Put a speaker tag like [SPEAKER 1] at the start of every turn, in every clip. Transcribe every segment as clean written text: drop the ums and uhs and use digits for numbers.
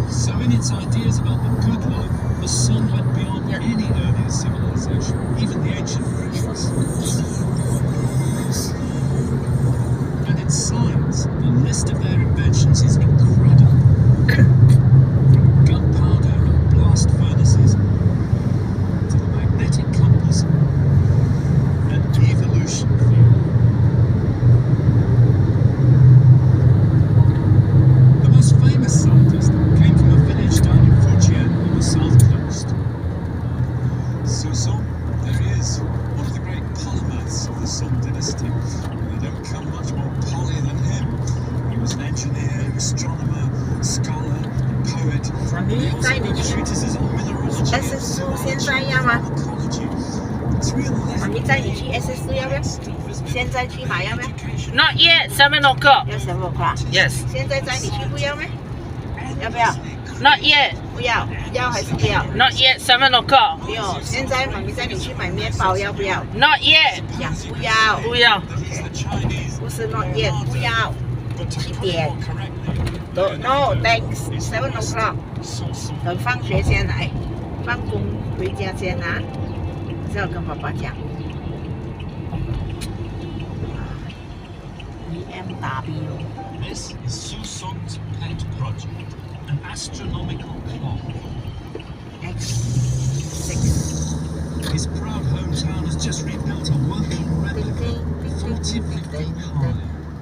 [SPEAKER 1] So in its ideas about the good life, the Song went beyond any earlier civilization, even the ancient Greeks. And in science, the list of their inventions is incredible. From gunpowder and blast furnaces to the magnetic compass and evolution theory. The most famous scientist came from a village down in Fujian on the south coast. Susong, there he is, one of the great polymaths of the Song dynasty. They don't come much more poly than him. He was an engineer, astronomer, scholar, poet. He also wrote treatises on mineralogy and ecology. It's real
[SPEAKER 2] Not yet, 7 o'clock.
[SPEAKER 3] 要7 o'clock。
[SPEAKER 2] Yes.
[SPEAKER 3] 现在载你去不要吗？要不要？
[SPEAKER 2] Not yet.
[SPEAKER 3] 不要，要还是不要？
[SPEAKER 2] Not yet, 7 o'clock.
[SPEAKER 3] 不用。现在妈咪载你去买面包，要不要？
[SPEAKER 2] Not yet.
[SPEAKER 3] 讲不要，
[SPEAKER 2] 不要。
[SPEAKER 3] 不是 not yet，不要。7点。No thanks， 7 o'clock。等放学先来，放工回家先啊。这要跟爸爸讲。BMW。
[SPEAKER 1] This is Susong's pet project, an astronomical clock.
[SPEAKER 3] X6.
[SPEAKER 1] His proud hometown has just rebuilt a working replica, 40 feet high.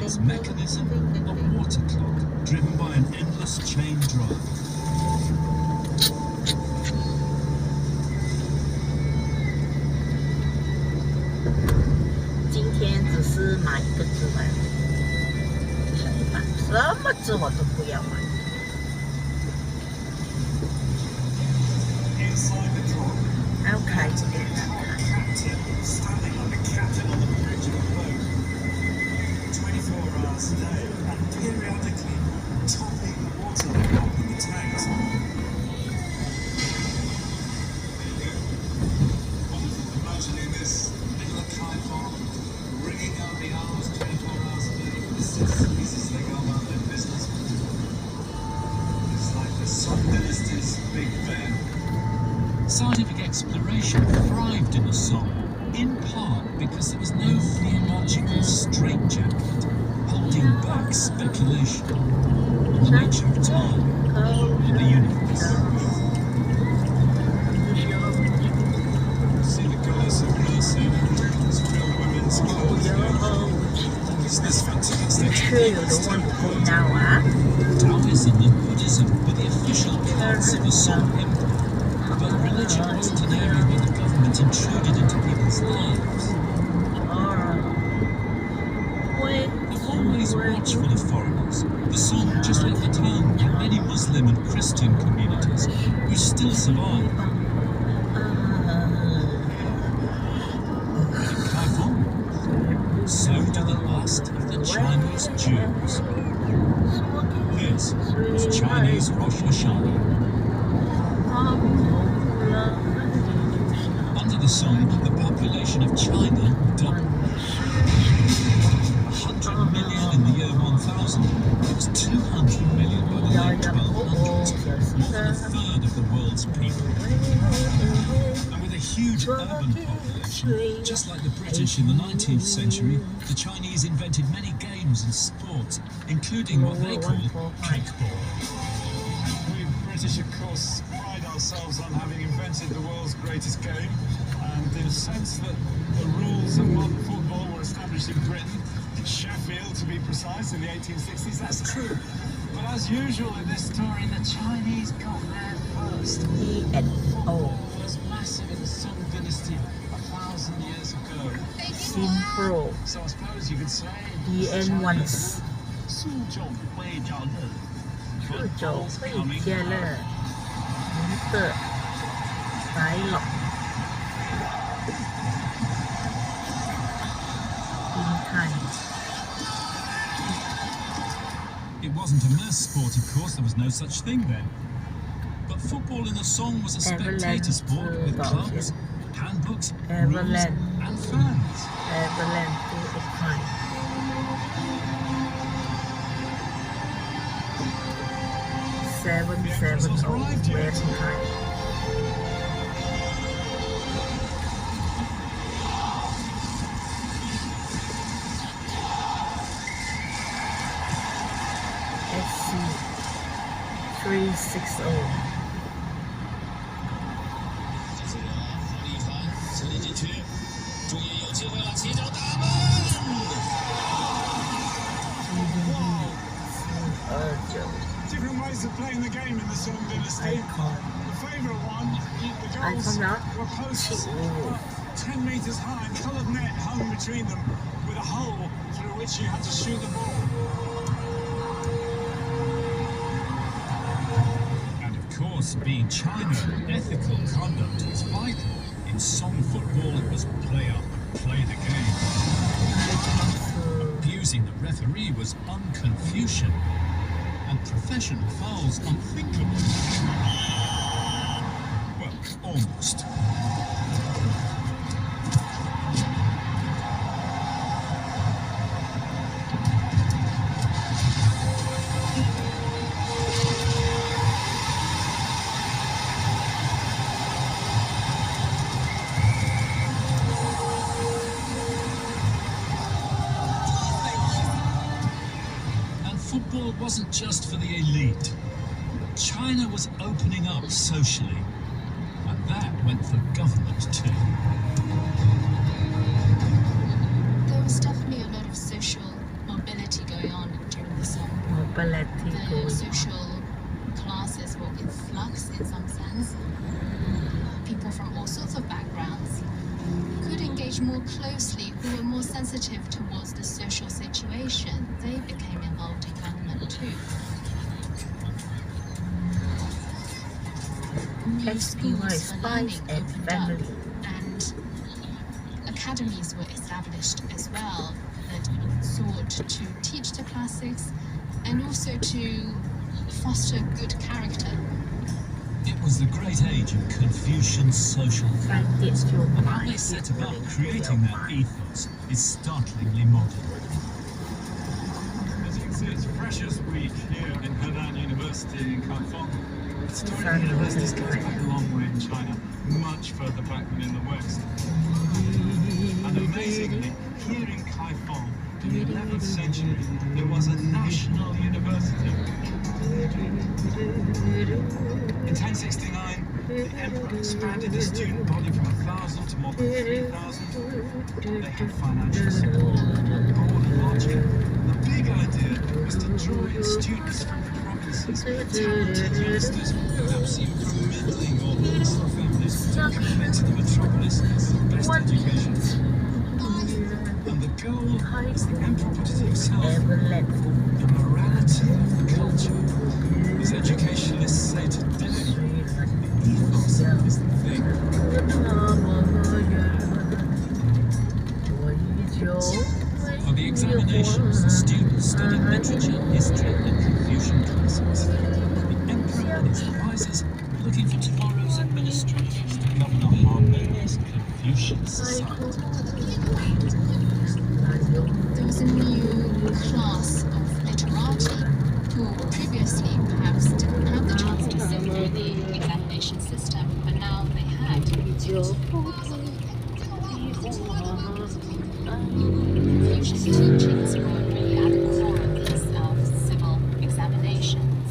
[SPEAKER 1] Its mechanism, a water clock, driven by an endless chain drive.
[SPEAKER 3] 今天只是买一个字而已，什么字我都不要买。还要开这个看看。
[SPEAKER 1] Standing like a captain on the bridge of a boat, 24 hours a day, and periodically topping the water level in the tanks. Imagining this little kite farm ringing out the hours 24 hours a day. This is they go about their business. It's like the Song dynasty's Big Ben. Scientific exploration thrived in the Song, in part because there was no theological straitjacket holding back speculation on the nature of time and the universe. See the goddess of mercy, it's real women's clothes. Isn't this fantastic?
[SPEAKER 3] Sure you don't want to go now, huh?
[SPEAKER 1] Taoism and Buddhism were the official cults of the Song Empire. But religion wasn't an area where the government intruded into people's lives. Always watchful of foreigners, the Song, just like the town, had many Muslim and Christian communities, which still survive. But in Kaifeng, so do the last of the Chinese Jews. This was Chinese Rosh Hashanah. Under the Song, the population of China doubled. 100 million in the year 1000, it was 200 million by the late 1200s, more than a third of the world's people. And with a huge urban population, just like the British in the 19th century, the Chinese invented many games and sports, including what they call kickball. We British, of course, pride ourselves on having invented the world's greatest game, and in a sense that the rules of modern football were established in Britain, Sheffield to be precise, in the 1860s. That's true. But as usual in this story, the Chinese got there first.
[SPEAKER 3] E&O.
[SPEAKER 1] Was massive in the Song dynasty 1,000 years ago.
[SPEAKER 3] Simple.
[SPEAKER 1] So I suppose you could say
[SPEAKER 3] EN once.
[SPEAKER 1] 苏州会叫乐
[SPEAKER 3] Football's coming now. 的来了。
[SPEAKER 1] It wasn't a mass sport, of course, there was no such thing then. But football in the Song was a spectator sport with clubs, handbooks, rules, and fans.
[SPEAKER 3] Everland to a time. 770 left behind. SC 360.
[SPEAKER 1] 注意有机会了，起脚打门。Different ways of playing the game in the Song Dynasty. The favourite one, the goals were posts 10 metres high and coloured net hung between them with a hole through which you had to shoot the ball. And of course, being China, ethical conduct is vital. In Song football, it was play up, play the game. Abusing the referee was un-Confucian, and professional fouls unthinkable. Well, almost. Football wasn't just for the elite. China was opening up socially, and that went for government too.
[SPEAKER 4] There was definitely a lot of social mobility going on during the song. The social classes were in flux in some sense. People from all sorts of backgrounds could engage more closely, who were more sensitive towards the social situation. They became involved in government too. New schools for learning opened up, and academies were established as well that sought to teach the classics and also to foster good character.
[SPEAKER 1] It was the great age of Confucian social thought, and how they set about creating that ethos is startlingly modern. As you can see, it's a precious week here in Henan University in Kaifeng. Historic universities goes back a long way in China, much further back than in the West. And amazingly, here in Kaifeng, in the 11th century, there was a national university. In 1069, the emperor expanded the student body from 1,000 to more than 3,000. They had financial support, board and lodging. The big idea was to draw in students from the provinces, talented youngsters, perhaps even from middling or lower families, to come into the metropolis for the best education. And the goal, as the emperor put it himself, the morality of the culture. As educationalists say today, the ethos is the thing. For the examinations, the students studied literature, history, and Confucian classics. The emperor and his advisors were looking for tomorrow's administrators to govern a harmonious Confucian society.
[SPEAKER 4] There was a new class of literati who previously perhaps didn't have the chance to sit through the examination system, but now they had. Confucian teachings were really at the core of these civil examinations.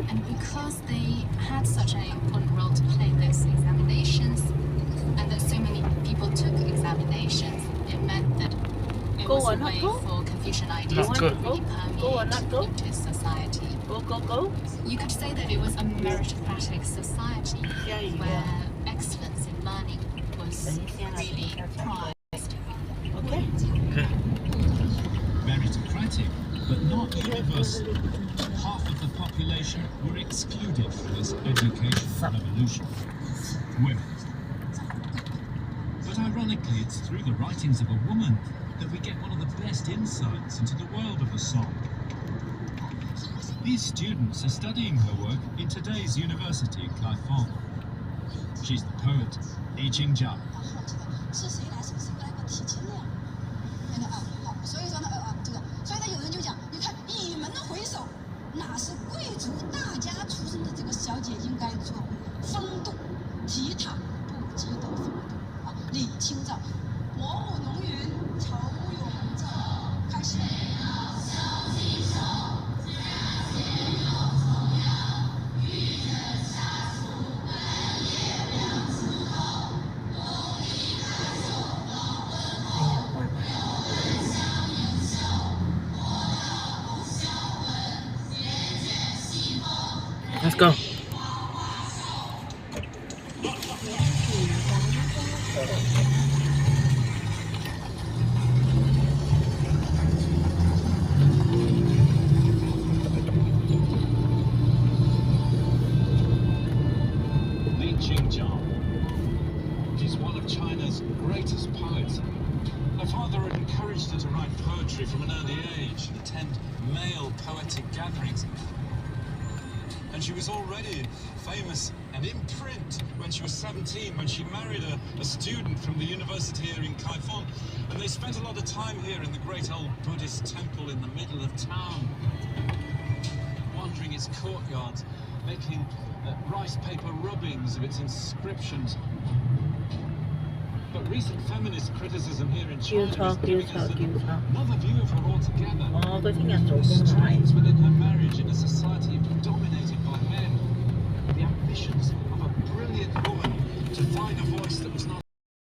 [SPEAKER 4] And because they had such an important role to play in those examinations, and that so many people took examinations, it meant that it was a way for Confucian ideas to really permeate into society. You could say that it was a meritocratic society where excellence in learning was really prized.
[SPEAKER 3] Okay.
[SPEAKER 1] Meritocratic, but not universal. Half of the population were excluded from this educational revolution. Women. But ironically, it's through the writings of a woman that we get one of the best insights into the world of the song. These students are studying her work in today's university in Kaifeng. She's the poet, Li Qingjia.
[SPEAKER 5] 是谁来，什么时候来，我提前量。好，所以说呢，所以呢，有人就讲，你看，倚门的回首，哪是贵族大
[SPEAKER 2] Let's go.
[SPEAKER 1] She's one of China's greatest poets. Her father had encouraged her to write poetry from an early age and attend male poetic gatherings. And she was already famous and in print when she was 17, when she married a student from the university here in Kaifeng. And they spent a lot of time here in the great old Buddhist temple in the middle of town, wandering its courtyards, making rice paper rubbings of its inscriptions. But recent feminist criticism here in China is giving us another view of her altogether. Strains within her marriage in a society dominated by men. The ambitions of a brilliant woman to find a voice that was not